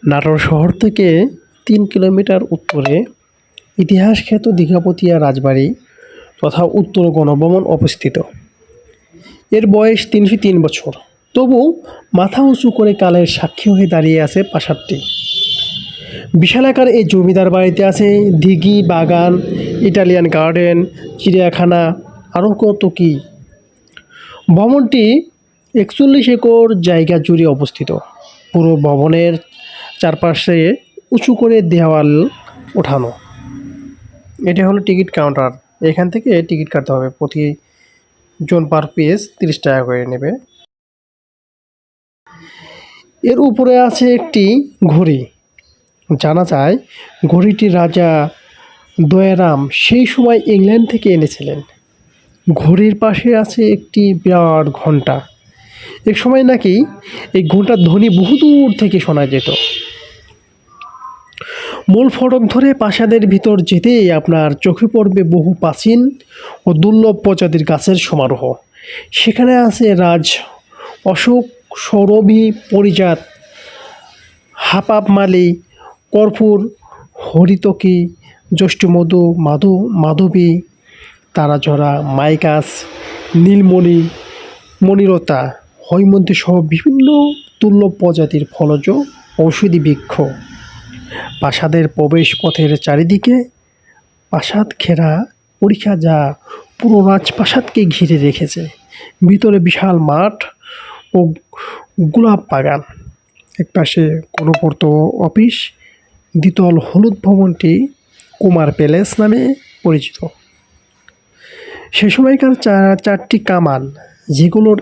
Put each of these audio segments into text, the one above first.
নাটোর শহর থেকে ৩ কিলোমিটার উত্তরে ইতিহাসখ্যাত দীঘাপতিয়া রাজবাড়ি তথা উত্তর গণভবন অবস্থিত। এর বয়স ৩০৩ বছর, তবু মাথা উঁচু করে কালের সাক্ষী হয়ে দাঁড়িয়ে আছে প্রাসাদটি। বিশালাকার এই জমিদার বাড়িতে আছে দিঘি, বাগান, ইটালিয়ান গার্ডেন, চিড়িয়াখানা, আরও কত কী। ভবনটি ৪১ একর জায়গা জুড়ে অবস্থিত। পুরো ভবনের চারপাশে উঁচু করে দেওয়াল ওঠানো। এটা হলো টিকিট কাউন্টার। এখান থেকে টিকিট কাটতে হবে, প্রতি জন পার পিস ৩০ টাকা করে নেবে। এর উপরে আছে একটি ঘড়ি। জানা যায় ঘড়িটি রাজা দয়ারাম সেই সময় ইংল্যান্ড থেকে এনেছিলেন। ঘড়ির পাশে আছে একটি বিরাট ঘণ্টা। এক সময় নাকি এই ঘণ্টার ধ্বনি বহুদূর থেকে শোনা যেত। মূল ফটক ধরে প্রাসাদের ভিতর যেতেই আপনার চোখে পড়বে বহু প্রাচীন ও দুর্লভ প্রজাতির গাছের সমারোহ। সেখানে আছে রাজ অশোক, সৌরভী পরিজাত, হাপাপমালি, কর্পূর, হরিতকি, জ্যৈষ্ঠমধু, মাধবী, তারাঝরা, মাইকাস, নীলমণি, মণিরতা, হৈমন্তী সহ বিভিন্ন দুর্লভ প্রজাতির ফলজ ঔষধি বৃক্ষ। প্রাসাদের প্রবেশ পথের চারিদিকে প্রাসাদ ঘেরা পরিখা, যা পুরো রাজপ্রাসাদকে ঘিরে রেখেছে। ভিতরে বিশাল মাঠ ও গোলাপ বাগান। একপাশে গণপূর্ত অফিস। দ্বিতল হলুদ ভবনটি কুমার প্যালেস নামে পরিচিত। সে সময়কার চারটি কামান, যেগুলোর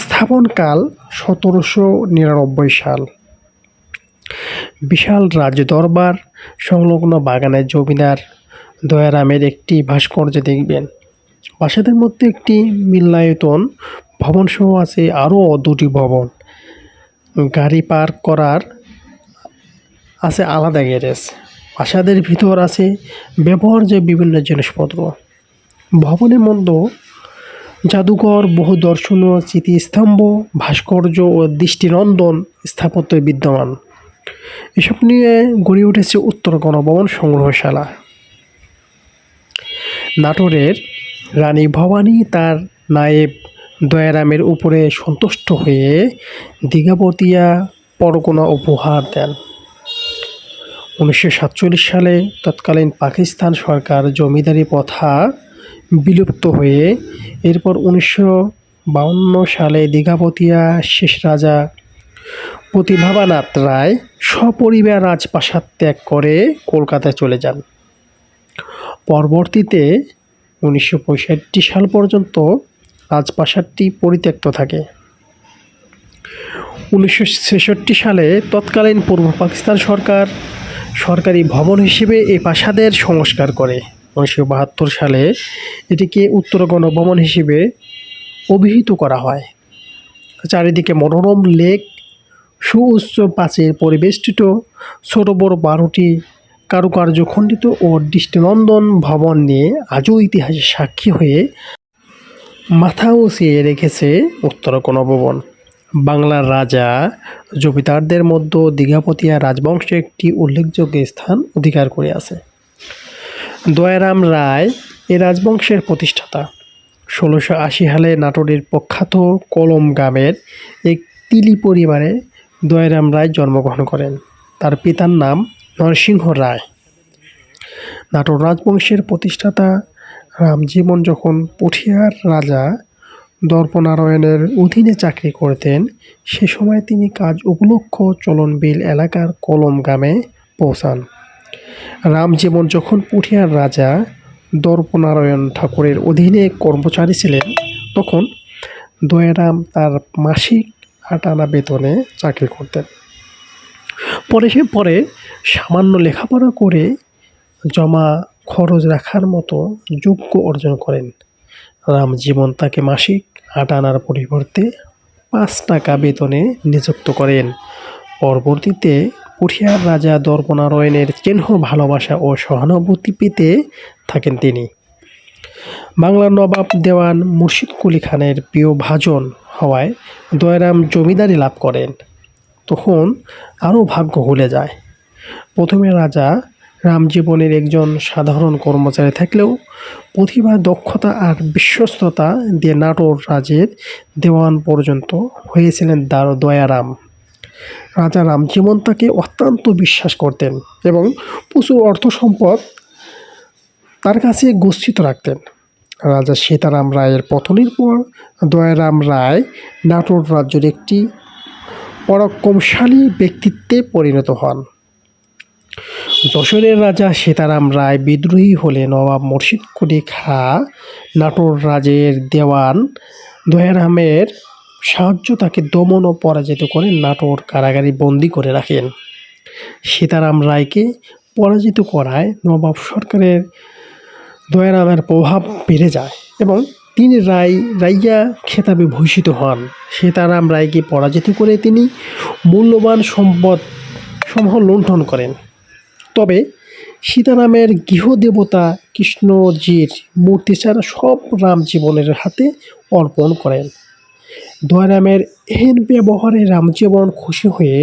স্থাপনকাল ১৭৯৯ সাল। বিশাল রাজদরবার সংলগ্ন বাগানে জমিদার দয়ারামের একটি ভাস্কর্য দেখবেন। প্রাসাদের মধ্যে একটি মিলনায়তন ভবন সহ আছে আরও ২টি ভবন। গাড়ি পার্ক করার আছে আলাদা গ্যারেজ। প্রাসাদের ভিতর আছে ব্যবহার্য বিভিন্ন জিনিসপত্র। ভবনের মধ্যে জাদুঘর, বহু দর্শনীয় স্মৃতিস্তম্ভ, ভাস্কর্য ও দৃষ্টিনন্দন স্থাপত্য বিদ্যমান। এসব নিয়ে গড়ে উঠেছে উত্তর গণভবন সংগ্রহশালা। নাটোরের রানী ভবানী তার নায়েব দয়ারামের উপরে সন্তুষ্ট হয়ে দীঘাপতিয়া পরগনা উপহার দেন। ১৯৪৭ সালে তৎকালীন পাকিস্তান সরকার জমিদারি প্রথা বিলুপ্ত হয়ে এরপর ১৯৫২ সালে দীঘাপতিয়া শেষ রাজা প্রতিভাবানাথ রায় সপরিবার রাজপ্রাসাদ ত্যাগ করে কলকাতায় চলে যান। পরবর্তীতে ১৯৬৫ সাল পর্যন্ত রাজপ্রাসাদটি পরিত্যক্ত থাকে। ১৯৬৬ সালে তৎকালীন পূর্ব পাকিস্তান সরকার সরকারি ভবন হিসেবে এই প্রাসাদের সংস্কার করে। ১৯৭২ সালে এটিকে উত্তর গণভবন হিসেবে অভিহিত করা হয়। চারিদিকে মনোরম লেক, সুউচ্চ প্রাচীর পরিবেষ্টিত ছোট বড় ১২টি কারুকার্যখণ্ডিত ও দৃষ্টিনন্দন ভবন নিয়ে আজও ইতিহাসের সাক্ষী হয়ে মাথা উঁচিয়ে রেখেছে উত্তর গণভবন। বাংলার রাজা জমিদারদের মধ্যে দীঘাপতিয়া রাজবংশ একটি উল্লেখযোগ্য স্থান অধিকার করে আছে। দয়ারাম রায় এ রাজবংশের প্রতিষ্ঠাতা। ১৬৮০ সালে নাটোরের প্রখ্যাত কলম গ্রামের এক তিলি পরিবারে দয়ারাম রায় জন্মগ্রহণ করেন। তার পিতার নাম নরসিংহ রায়। নাটোর রাজবংশের প্রতিষ্ঠাতা রামজীবন যখন পুঠিয়ার রাজা দর্পনারায়ণের অধীনে চাকরি করতেন, সে সময় তিনি কাজ উপলক্ষ চলনবিল এলাকার কলম গ্রামে পৌঁছান। রামজীবন যখন পুঠিয়ার রাজা দর্পনারায়ণ ঠাকুরের অধীনে কর্মচারী ছিলেন, তখন দয়ারাম তার মাসিক ৮ আনা বেতনে চাকরি করতেন। পরে সামান্য লেখাপড়া করে জমা খরচ রাখার মতো যোগ্য অর্জন করেন। রামজীবন তাকে মাসিক ৮ আনার পরিবর্তে ৫ টাকা বেতনে নিযুক্ত করেন। পরবর্তীতে পুঠিয়ার রাজা দর্পনারায়ণের চেহ্ন ভালোবাসা ও সহানুভূতি পেতে থাকেন তিনি। বাংলার নবাব দেওয়ান মুর্শিদ কুলি খানের প্রিয় ভাজন হওয়ায় দয়ারাম জমিদারি লাভ করেন। তখন আরও ভাগ্য খুলে যায়। প্রথমে রাজা রামজীবনের একজন সাধারণ কর্মচারী থাকলেও প্রতিভা, দক্ষতা আর বিশ্বস্ততা দিয়ে নাটোর রাজের দেওয়ান পর্যন্ত হয়েছিলেন দয়ারাম। রাজা রামজীবন তাকে অত্যন্ত বিশ্বাস করতেন এবং প্রচুর অর্থ সম্পদ তার কাছে গচ্ছিত রাখতেন। রাজা সীতারাম রায়ের পতনের পর দয়ারাম রায় নাটোর রাজ্যের একটি পরাক্রমশালী ব্যক্তিত্বে পরিণত হন। যশোরের রাজা সীতারাম রায় বিদ্রোহী হলে নবাব মুর্শিদ কুলি খাঁ নাটোর রাজের দেওয়ান দয়ারামের সাহায্য তাকে দমন ও পরাজিত করে নাটোর কারাগারে বন্দী করে রাখেন। সীতারাম রায়কে পরাজিত করায় নবাব সরকারের দয়ারামের প্রভাব বেড়ে যায় এবং তিনি রাইয়া খেতাবে ভূষিত হন। সীতারাম রায়কে পরাজিত করে তিনি মূল্যবান সম্পদ সমূহ লুণ্ঠন করেন। তবে সীতারামের গৃহদেবতা কৃষ্ণজির মূর্তি ছাড়া সব রামজীবনের হাতে অর্পণ করেন। দয়ারামের এহেন ব্যবহারে রামজীবন খুশি হয়ে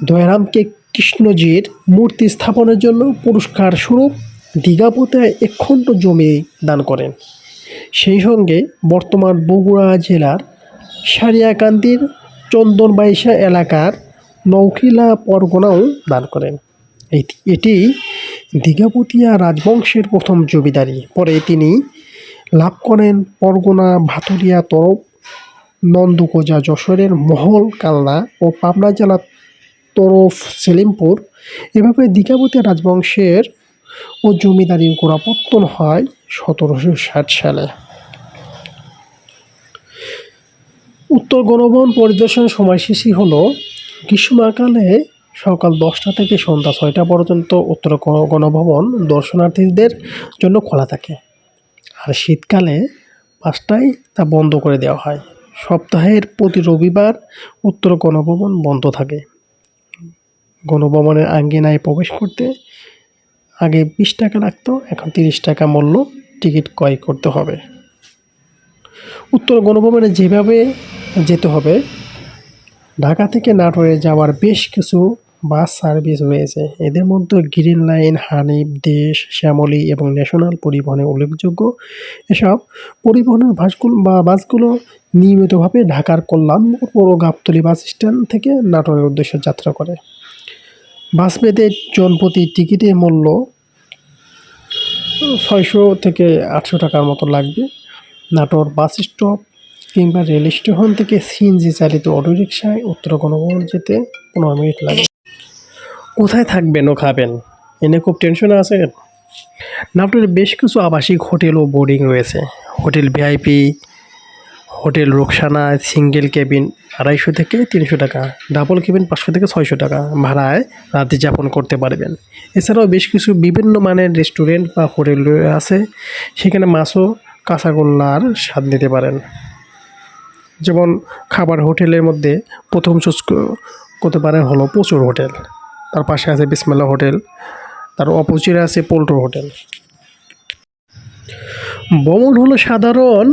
দয়ারামকে কৃষ্ণজির মূর্তি স্থাপনের জন্য পুরস্কার স্বরূপ দীঘাপোতায় একখণ্ড জমি দান করেন। সেই সঙ্গে বর্তমান বগুড়া জেলার সারিয়াকান্দির চন্দনবাইশা এলাকার নৌখিলা পরগনাও দান করেন। এটি দীঘাপতিয়া রাজবংশের প্রথম জমিদারি। পরে তিনি লাভ করেন পরগনা, ভাতুরিয়া, তরফ, নন্দকুজা, যশোরের মহল, কালনা ও পাবনা জেলার তরফ, সেলিমপুর। এভাবে দীঘাপতিয়া রাজবংশের ও জমিদারির গোড়াপত্তন হয় 1760 সালে। উত্তর গণভবন পরিদর্শনের সময়সূচি হলো গ্রীষ্মকালে সকাল 10টা থেকে সন্ধ্যা 6টা পর্যন্ত উত্তর গণভবন দর্শনার্থীদের জন্য খোলা থাকে, আর শীতকালে 5টায় তা বন্ধ করে দেওয়া হয়। সপ্তাহের প্রতি রবিবার উত্তর গণভবন বন্ধ থাকে। গণভবনের আঙ্গিনায় প্রবেশ করতে আগে 20 টাকা লাগতো, এখন 30 টাকা মূল্য টিকিট ক্রয় করতে হবে। উত্তর গণভবনে যেভাবে যেতে হবে, ঢাকা থেকে নাটোরে যাওয়ার বেশ কিছু বাস সার্ভিস রয়েছে। এদের মধ্যে গ্রিন লাইন, হানিফ, দেশ, শ্যামলী এবং ন্যাশনাল পরিবহনে উল্লেখযোগ্য। এসব পরিবহনের বাসগুলো নিয়মিতভাবে ঢাকার কল্যাণপুর ও গাবতলী বাস স্ট্যান্ড থেকে নাটোরের উদ্দেশ্যে যাত্রা করে। বাস ভেদে জনপ্রতি টিকিটের মূল্য 600 থেকে 800 টাকার মতো লাগবে। নাটোর বাস স্টপ কিংবা রেল স্টেশন থেকে সিএনজি চালিত অটোরিকশায় উত্তর গণভবন যেতে 15 মিনিট লাগে। কোথায় থাকবেন ও খাবেন এ নিয়ে খুব টেনশনে আছেন? নাটোরে বেশ কিছু আবাসিক হোটেল ও বোর্ডিং রয়েছে। Hotel VIP, hotel Roksana single cabin 250 থেকে 300 টাকা, ডাবল কেবিন 500 থেকে 600 টাকা ভাড়ায় রাত যাপন করতে পারবেন। এছাড়াও বেশ কিছু বিভিন্ন মানের রেস্টুরেন্ট বা হোটেল আছে, সেখানে মাছ ও কাঁচাগোল্লার স্বাদ নিতে পারেন। যেমন খাবার হোটেলের মধ্যে প্রথম চুজ করতে পারেন হলো প্রচুর হোটেল, তার পাশে আছে বিসমিল্লাহ হোটেল, তার অপোজিটে আছে পোল্ট্রো হোটেল। ভ্রমণ হলো সাধারণ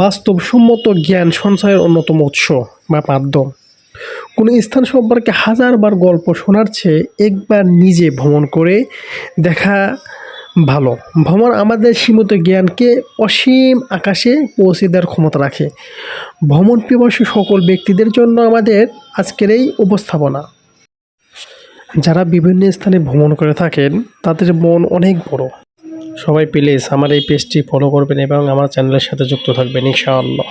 বাস্তবসম্মত জ্ঞান সঞ্চয়ের অন্যতম উৎস বা মাধ্যম। কোনো স্থান সম্পর্কে হাজারবার গল্প শোনার চেয়ে একবার নিজে ভ্রমণ করে দেখা ভালো। ভ্রমণ আমাদের সীমিত জ্ঞানকে অসীম আকাশে পৌঁছে দেওয়ার ক্ষমতা রাখে। ভ্রমণ পিপাসু সকল ব্যক্তিদের জন্য আমাদের আজকের এই উপস্থাপনা। যারা বিভিন্ন স্থানে ভ্রমণ করে থাকেন তাদের মন অনেক বড়। সবাই প্লিজ আমার এই পেজটি ফলো করবেন এবং আমার চ্যানেলের সাথে যুক্ত থাকবেন ইনশাআল্লাহ।